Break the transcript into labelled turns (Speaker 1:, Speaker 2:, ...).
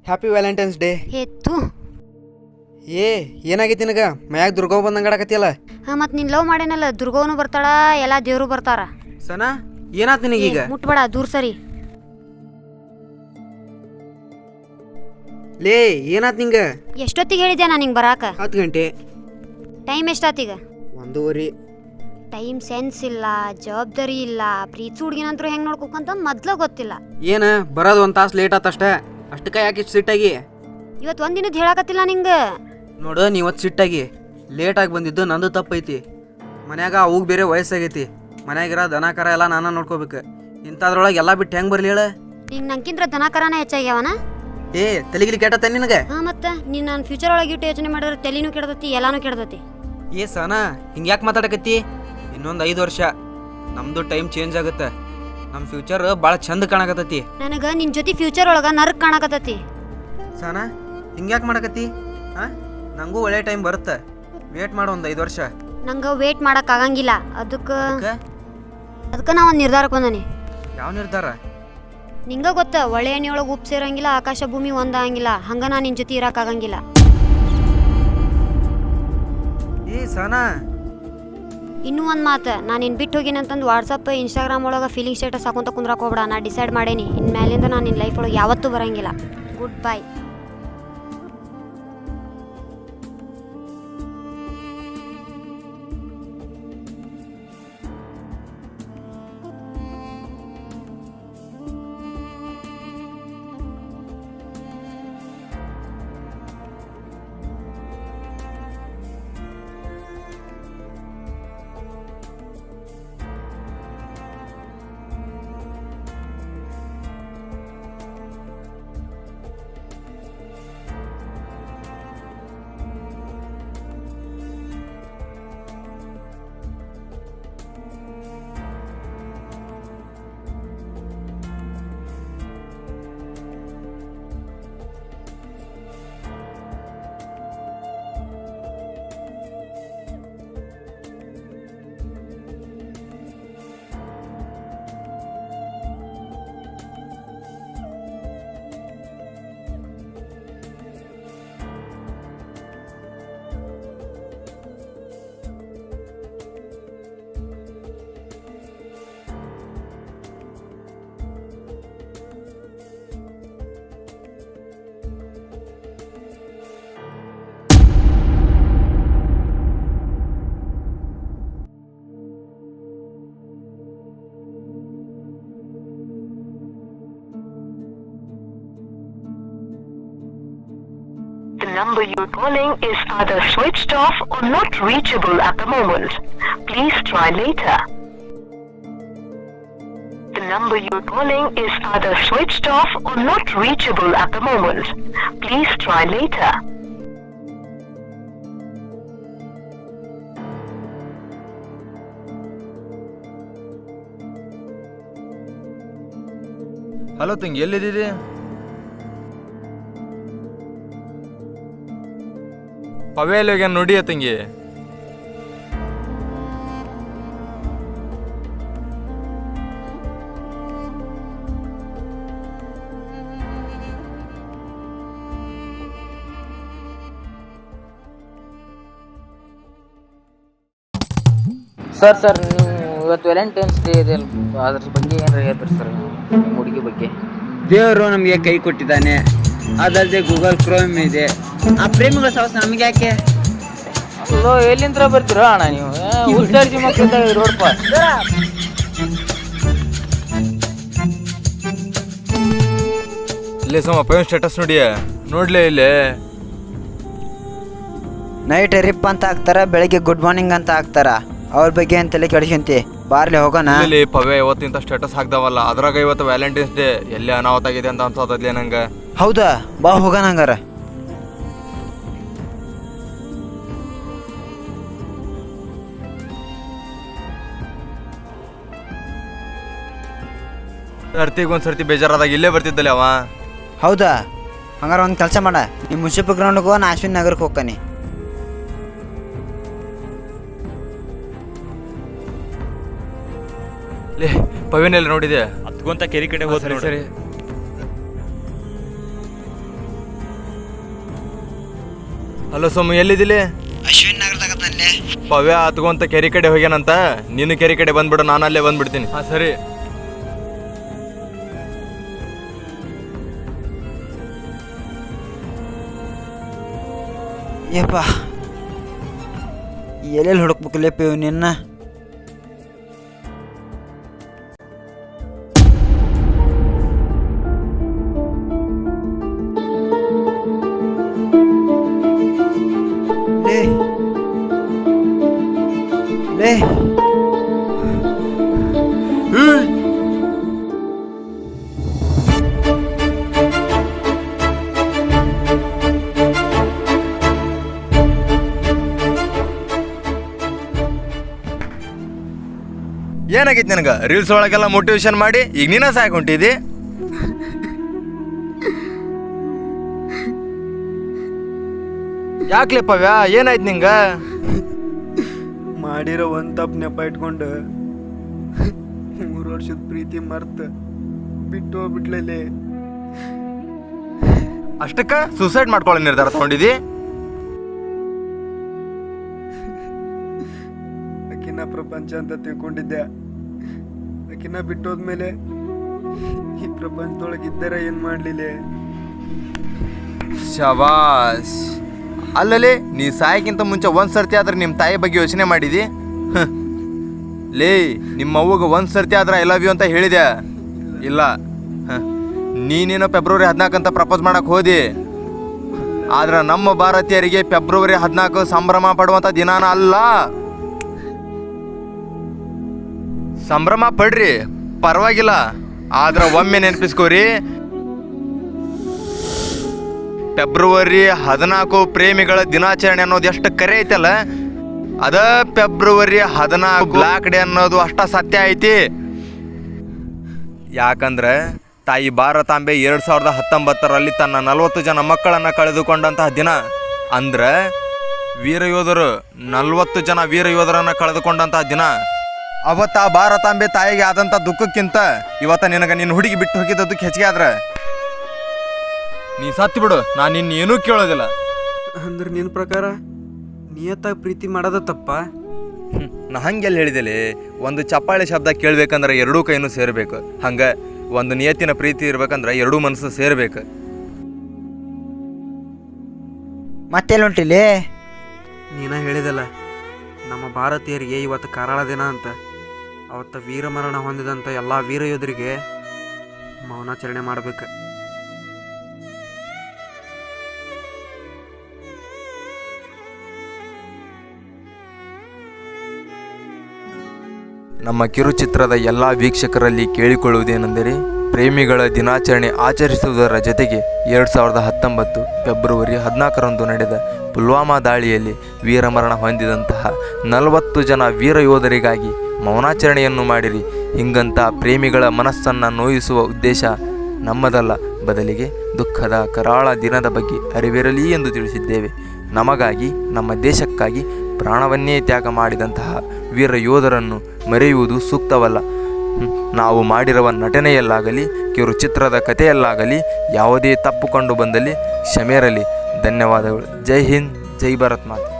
Speaker 1: Happy Valentine's day.
Speaker 2: ಹೇತ್ತು
Speaker 1: ಏ ಏನಾಗೈತಿ ನಿನಗ ಮಯಾಗ ದುರ್ಗವ್ ಬಂದಂಗ ಆಡಕತ್ತಿಯಲ್ಲ.
Speaker 2: ಮತ್ತು ನೀನು ಲವ್ ಮಾಡೇನಲ್ಲ, ದುರ್ಗವನು ಬರ್ತಾಳ, ಎಲ್ಲ ದೇವರು ಬರ್ತಾರ.
Speaker 1: ಸನಾ ಏನಾತ್ ನಿನಗೀಗ?
Speaker 2: ಮುಟ್ಬೇಡ, ದೂರ ಸರಿ.
Speaker 1: ಲೇ ಏನಾತ್ ನಿಂಗ?
Speaker 2: ಎಷ್ಟೊತ್ತಿಗೆ ಹೇಳಿದ್ದೆ ನಾನು ನಿಂಗೆ ಬರಾಕ?
Speaker 1: 10 ಗಂಟೆ.
Speaker 2: ಟೈಮ್ ಎಷ್ಟಾತೀಗ?
Speaker 1: 1:30.
Speaker 2: ಟೈಮ್ ಸೆನ್ಸ್ ಇಲ್ಲ, ಜವಾಬ್ದಾರಿ ಇಲ್ಲ. ಪ್ರೀತಿ ಹುಡುಗಿನಂತರೂ ಹೆಂಗೆ ನೋಡ್ಕೋಕಂತ ಮೊದ್ಲ ಗೊತ್ತಿಲ್ಲ.
Speaker 1: ಏನ ಬರೋದು 1 ತಾಸು ಲೇಟ್ ಆತಷ್ಟ, ಅಷ್ಟಕ್ಕ ಯಾಕೆ ಇಷ್ಟು ಸಿಟ್ಟಾಗಿ?
Speaker 2: ಇವತ್ತು ಒಂದಿನದ ಹೇಳಕತ್ತಿಲ್ಲ ನಿಂಗೆ.
Speaker 1: ನೋಡು ನೀವತ್ತು ಸಿಟ್ಟಾಗಿ ಲೇಟಾಗಿ ಬಂದಿದ್ದು ನಂದು ತಪ್ಪೈತಿ. ಮನ್ಯಾಗ ಅವಾಗ ಬೇರೆ ವಯಸ್ಸಾಗೈತಿ, ಮನ್ಯಾಗಿರೋ ದನ ಕರ ಎಲ್ಲ ನಾನು ನೋಡ್ಕೋಬೇಕು. ಇಂಥದ್ರೊಳಗೆ ಎಲ್ಲ ಬಿಟ್ಟು ಹೆಂಗೆ ಬರಲಿ ಹೇಳ?
Speaker 2: ನಿಂಗೆ ನಂಗಿಂದ್ರ ದನ ಕರನ ಹೆಚ್ಚಾಗ್ಯಾವನ?
Speaker 1: ಏ ತಲೆಗಿಲಿ ಕೆಟ್ಟತ್ತ ನಿನಗೆ?
Speaker 2: ಹಾಂ, ಮತ್ತೆ ನೀನು ನಾನು ಫ್ಯೂಚರ್ ಒಳಗೆ ಇಟ್ಟು ಯೋಚನೆ ಮಾಡಿದ್ರೆ ತಲೆನೂ ಕೆಡ್ತತಿ, ಎಲ್ಲಾನು ಕೆಡ್ತತಿ.
Speaker 1: ಏ ಸನಾ ಹಿಂಗೆ ಯಾಕೆ ಮಾತಾಡಕತ್ತಿ? ಇನ್ನೊಂದು 5 ವರ್ಷ ನಮ್ಮದು ಟೈಮ್ ಚೇಂಜ್ ಆಗುತ್ತೆ. ನಮ್ಮ ಫ್ಯೂಚರ್ ಭಾಳ ಚಂದ ಕಾಣಕತ್ತೈತಿ.
Speaker 2: ನನಗೆ ನಿನ್ನ ಜೊತೆ ಫ್ಯೂಚರ್ ಒಳಗೆ ನರ್ಕ್ ಕಾಣಕತ್ತತಿ.
Speaker 1: ಸನಾ ಹಿಂಗೆ ಯಾಕೆ ಮಾಡಕತ್ತಿ? ಹಾಂ, ನನಗೂ ಒಳ್ಳೆ ಟೈಮ್ ಬರುತ್ತೆ. ವೇಟ್ ಮಾಡು ಒಂದು 5 ವರ್ಷ.
Speaker 2: ನಂಗೆ ವೇಟ್ ಮಾಡೋಕ್ಕಾಗಂಗಿಲ್ಲ. ಅದಕ್ಕೆ ನಾ ಒಂದು ನಿರ್ಧಾರಕ್ಕೆ ಬಂದನಿ.
Speaker 1: ಯಾವ ನಿರ್ಧಾರ?
Speaker 2: ನಿಂಗೆ ಗೊತ್ತ, ಒಳ್ಳೆ ಎಣ್ಣೆಯೊಳಗೆ ಉಪ್ಪು ಸೇರಂಗಿಲ್ಲ, ಆಕಾಶ ಭೂಮಿ ಒಂದಾಗಂಗಿಲ್ಲ. ಹಂಗೆ ನಾನು ನಿನ್ನ ಜೊತೆ ಇರೋಕ್ಕಾಗಂಗಿಲ್ಲ.
Speaker 1: ಏ ಸನಾ,
Speaker 2: ಇನ್ನೂ ಒಂದು ಮಾತು, ನಾನು ನಿನ್ನ ಬಿಟ್ಟು ಹೋಗಿನಂತಂದು ವಾಟ್ಸಪ್ ಇನ್ಸ್ಟಾಗ್ರಾಮ್ ಒಳಗೆ ಫೀಲಿಂಗ್ ಸ್ಟೇಟಸ್ ಹಾಕೊಂತ ಕುಂದ್ರಕ್ಕೆ ಹೋಗ್ಬೇಡ. ನಾ ಡಿಸೈಡ್ ಮಾಡೇನಿ, ಇನ್ಮೇಲಿಂದ ನಾನು ನಿನ್ನ ಲೈಫ್ ಒಳಗೆ ಯಾವತ್ತೂ ಬರೋಂಗಿಲ್ಲ. Good bye.
Speaker 3: The number you're calling is either switched off or not reachable at the moment. Please try later. The number you're calling is either switched off or not reachable at the moment. Please try later.
Speaker 4: Hello ತಂಗಿ, ಎಲ್ಲಿದ್ದೀರಿ? ಪವೇಲಿಗೆ ನೋಡಿಯ ತಂಗಿ?
Speaker 5: Sir ನೀವು ಇವತ್ತು Valentine's day ಇದೆ, ಅದ್ರ ಬಗ್ಗೆ ಏನಾರ ಹೇಳ್ತೀರಿ ಸರ್? ನಿಮ್ಮ ಹುಡುಗಿ ಬಗ್ಗೆ.
Speaker 6: ದೇವರು ನಮಗೆ ಕೈ ಕೊಟ್ಟಿದ್ದಾನೆ, ಅದಲ್ಲದೆ ಗೂಗಲ್ ಕ್ರೋಮ್ ಇದೆ. ಆ ಪ್ರೇಮಿಗಳ ಸಾಹಸ ನಮಗೆ ಯಾಕೆ?
Speaker 5: ಅಲ್ಲೋ, ಎಲ್ಲಿಂದ ಬರ್ತೀರೋ ಅಣ್ಣ ನೀವು? ಉದ್ದಾರ್ಜಿ ಮಕ್ಕಳಿಂದ ರೋಡ್ಪ.
Speaker 4: ಇಲ್ಲೇ ಸಮ ಪೇನ್ ಸ್ಟೇಟಸ್ ನೋಡ್ಲೇ ಇಲ್ಲೇ.
Speaker 6: ನೈಟ್ ರಿಪ್ ಅಂತ ಹಾಕ್ತಾರ, ಬೆಳಿಗ್ಗೆ ಗುಡ್ ಮಾರ್ನಿಂಗ್ ಅಂತ ಹಾಕ್ತಾರ. ಅವ್ರ ಬಗ್ಗೆ ಅಂತಲೇ ಕೆಡಿಸಂತಿ. ಬಾರ್ಲಿ ಹೋಗೋಣ.
Speaker 4: ಇಲ್ಲಿ ಪವೇ ಇವತ್ತಿಂತ ಸ್ಟೇಟಸ್ ಹಾಕ್ದವಲ್ಲ, ಅದ್ರಾಗ ಇವತ್ತು ವ್ಯಾಲೆಂಟೈನ್ಸ್ ಡೇ ಎಲ್ಲಿ ಅನಾಹುತ ಆಗಿದೆ ಅಂತ ಅನ್ಸೋದದ್ಲೇ ನಂಗೆ.
Speaker 6: ಹೌದಾ, ಬಾ ಹೋಗೋಣ ಹಂಗಾರ.
Speaker 4: ಸರ್ತಿಗೊಂದ್ಸರ್ತಿ ಬೇಜಾರಾದಾಗ ಇಲ್ಲೇ ಬರ್ತಿದ್ದಲ್ಲ ಅವ.
Speaker 6: ಹೌದಾ, ಹಂಗಾರ ಒಂದು ಕೆಲಸ ಮಾಡ, ನಿಮ್ಮ ಮುನ್ಸಿಪಲ್ ಗ್ರೌಂಡ್ಗೆ ಹೋಗಿ ನಾ ಅಶ್ವಿನ್ ನಗರಕ್ಕೆ ಹೋಗ್ತಾನೆ.
Speaker 4: ಲೇ ಪವೇನೆಲ್ಲ ನೋಡಿದೆ?
Speaker 7: ಅದ್ಕೊಂತ ಕೆರೆ ಕಡೆ ಹೋದ್
Speaker 4: ಸರಿ
Speaker 7: ನೋಡಿ.
Speaker 4: ಸರಿ. ಹಲೋ ಸೋಮು, ಎಲ್ಲಿದ್ದಿಲ್ಲಿ?
Speaker 1: ಅಶ್ವಿನ್ ನಗರದಾಗತ್ತಲ್ಲೇ.
Speaker 4: ಪವ್ಯ ಹತ್ಕೊಂತ ಕೆರೆ ಕಡೆ ಹೋಗ್ಯಾನಂತ, ನೀನು ಕೆರೆ ಕಡೆ ಬಂದ್ಬಿಡು, ನಾನು ಅಲ್ಲೇ ಬಂದ್ಬಿಡ್ತೀನಿ. ಹಾಂ ಸರಿ.
Speaker 6: ಯಪ್ಪ ಎಲ್ಲೆಲ್ಲಿ ಹುಡುಕ್ಬೇಕಲ್ಲಪ್ಪ ಇವ್ ನಿನ್ನ. ಲೇ ಲೇ
Speaker 4: ಏನಾಗೈತಿ ನನಗೆ? ರೀಲ್ಸ್ ಒಳಗೆಲ್ಲ ಮೋಟಿವೇಶನ್ ಮಾಡಿ ಈಗ ನೀನ ಸಾಕೊಂಟಿದ್ದಿ. ಯಾಕ್ಲೆ ಪವ್ಯ, ಏನಾಯ್ತು ನಿಂಗ?
Speaker 1: ಮಾಡಿರೋ ಒಂದು ತಪ್ಪು ನೆಪ ಇಟ್ಕೊಂಡು 3 ವರ್ಷದ ಪ್ರೀತಿ ಮರ್ತ ಬಿಟ್ಟು ಹೋಗ್ಬಿಟ್ಲೇ.
Speaker 4: ಅಷ್ಟಕ್ಕ ಸೂಸೈಡ್ ಮಾಡ್ಕೊಳ್ಳೋ ನಿರ್ಧಾರ ತಗೊಂಡಿದ್ದಿ?
Speaker 1: ಆಕಿನ ಪ್ರಪಂಚ ಅಂತ ತಿಳ್ಕೊಂಡಿದ್ದೆ. ಆಕಿನ ಬಿಟ್ಟೋದ್ಮೇಲೆ ಈ ಪ್ರಪಂಚದೊಳಗೆ ಇದ್ದರೆ ಏನು ಮಾಡಲಿಲ್ಲ.
Speaker 4: ಶಬಾಸ್. ಅಲ್ಲಲ್ಲಿ ನೀ ಸಾಯಕ್ಕಿಂತ ಮುಂಚೆ ಒಂದು ಸರ್ತಿ ಆದ್ರೆ ನಿಮ್ಮ ತಾಯಿ ಬಗ್ಗೆ ಯೋಚನೆ ಮಾಡಿದಿ? ಲೇ, ನಿಮ್ಮ ಅವ್ವಗೆ ಒಂದು ಸರ್ತಿ ಆದ್ರೆ ಐ ಲವ್ ಯು ಅಂತ ಹೇಳಿದೆ ಇಲ್ಲ? ನೀನೇನೋ ಫೆಬ್ರವರಿ 14 ಅಂತ ಪ್ರಪೋಸ್ ಮಾಡಕ್ಕೆ ಹೋದಿ. ಆದ್ರೆ ನಮ್ಮ ಭಾರತೀಯರಿಗೆ ಫೆಬ್ರವರಿ 14 ಸಂಭ್ರಮ ಪಡುವಂಥ ದಿನಾನ ಅಲ್ಲ. ಸಂಭ್ರಮ ಪಡ್ರಿ, ಪರವಾಗಿಲ್ಲ. ಆದ್ರೆ ಒಮ್ಮೆ ನೆನಪಿಸ್ಕೋರಿ, ಫೆಬ್ರವರಿ 14 ಪ್ರೇಮಿಗಳ ದಿನಾಚರಣೆ ಅನ್ನೋದು ಎಷ್ಟು ಕರೆ ಐತಲ್ಲ, ಅದ ಫೆಬ್ರವರಿ 14 ಬ್ಲ್ಯಾಕ್ ಡೇ ಅನ್ನೋದು ಅಷ್ಟ ಸತ್ಯ ಐತಿ. ಯಾಕಂದ್ರೆ ತಾಯಿ ಭಾರತಾಂಬೆ 2019ರಲ್ಲಿ ತನ್ನ 40 ಜನ ಮಕ್ಕಳನ್ನು ಕಳೆದುಕೊಂಡಂತಹ ದಿನ. ಅಂದ್ರೆ ವೀರಯೋಧರು 40 ಜನ ವೀರಯೋಧರನ್ನು ಕಳೆದುಕೊಂಡಂತಹ ದಿನ. ಅವತ್ತ ಆ ಭಾರತಾಂಬೆ ತಾಯಿಗೆ ಆದಂಥ ದುಃಖಕ್ಕಿಂತ ಇವತ್ತ ನಿನಗೆ ನಿನ್ನ ಹುಡುಗಿ ಬಿಟ್ಟು ಹೋಗಿದ್ದಕ್ಕೆ ಹೆಚ್ಚಿಗೆ ಆದ್ರೆ ನೀ ಸತ್ತು ಬಿಡು, ನಾನು ಇನ್ನೇನೂ ಕೇಳೋದಿಲ್ಲ.
Speaker 1: ಅಂದ್ರೆ ನಿನ್ನ ಪ್ರಕಾರ ನಿಯತ್ತಾಗಿ ಪ್ರೀತಿ ಮಾಡೋದ ತಪ್ಪ?
Speaker 4: ನಾ ಹಂಗೆಲ್ಲ ಹೇಳಿದೆಲೆ, ಒಂದು ಚಪ್ಪಾಳೆ ಶಬ್ದ ಕೇಳಬೇಕಂದ್ರೆ ಎರಡೂ ಕೈನೂ ಸೇರಬೇಕು. ಹಂಗೆ ಒಂದು ನಿಯತ್ತಿನ ಪ್ರೀತಿ ಇರ್ಬೇಕಂದ್ರೆ ಎರಡೂ ಮನಸ್ಸು ಸೇರಬೇಕು.
Speaker 6: ಮತ್ತೆಲ್ಲ ಉಂಟಿಲ್ಲಿ?
Speaker 1: ನೀನ ಹೇಳಿದಲ್ಲ, ನಮ್ಮ ಭಾರತೀಯರಿಗೆ ಇವತ್ತು ಕರಾಳ ದಿನ ಅಂತ. ಅವತ್ತು ವೀರಮರಣ ಹೊಂದಿದಂಥ ಎಲ್ಲ ವೀರಯೋಧರಿಗೆ ಮೌನಾಚರಣೆ ಮಾಡಬೇಕು.
Speaker 4: ನಮ್ಮ ಕಿರುಚಿತ್ರದ ಎಲ್ಲ ವೀಕ್ಷಕರಲ್ಲಿ ಕೇಳಿಕೊಳ್ಳುವುದೇನೆಂದರೆ, ಪ್ರೇಮಿಗಳ ದಿನಾಚರಣೆ ಆಚರಿಸುವುದರ ಜೊತೆಗೆ 2019 ಫೆಬ್ರವರಿ 14ರಂದು ನಡೆದ ಪುಲ್ವಾಮಾ ದಾಳಿಯಲ್ಲಿ ವೀರಮರಣ ಹೊಂದಿದಂತಹ 40 ಜನ ವೀರ ಯೋಧರಿಗಾಗಿ ಮೌನಾಚರಣೆಯನ್ನು ಮಾಡಿರಿ. ಹಿಂಗಂತ ಪ್ರೇಮಿಗಳ ಮನಸ್ಸನ್ನು ನೋಯಿಸುವ ಉದ್ದೇಶ ನಮ್ಮದಲ್ಲ, ಬದಲಿಗೆ ದುಃಖದ ಕರಾಳ ದಿನದ ಬಗ್ಗೆ ಅರಿವಿರಲಿ ಎಂದು ತಿಳಿಸಿದ್ದೇವೆ. ನಮಗಾಗಿ, ನಮ್ಮ ದೇಶಕ್ಕಾಗಿ ಪ್ರಾಣವನ್ನೇ ತ್ಯಾಗ ಮಾಡಿದಂತಹ ವೀರ ಯೋಧರನ್ನು ಮರೆಯುವುದು ಸೂಕ್ತವಲ್ಲ. ನಾವು ಮಾಡಿರುವ ನಟನೆಯಲ್ಲಾಗಲಿ ಕಿರುಚಿತ್ರದ ಕಥೆಯಲ್ಲಾಗಲಿ ಯಾವುದೇ ತಪ್ಪು ಕಂಡು ಬಂದಲ್ಲಿ ಕ್ಷಮೆಯಿರಲಿ. ಧನ್ಯವಾದಗಳು. ಜೈ ಹಿಂದ್, ಜೈ ಭಾರತ್ ಮಾತೆ.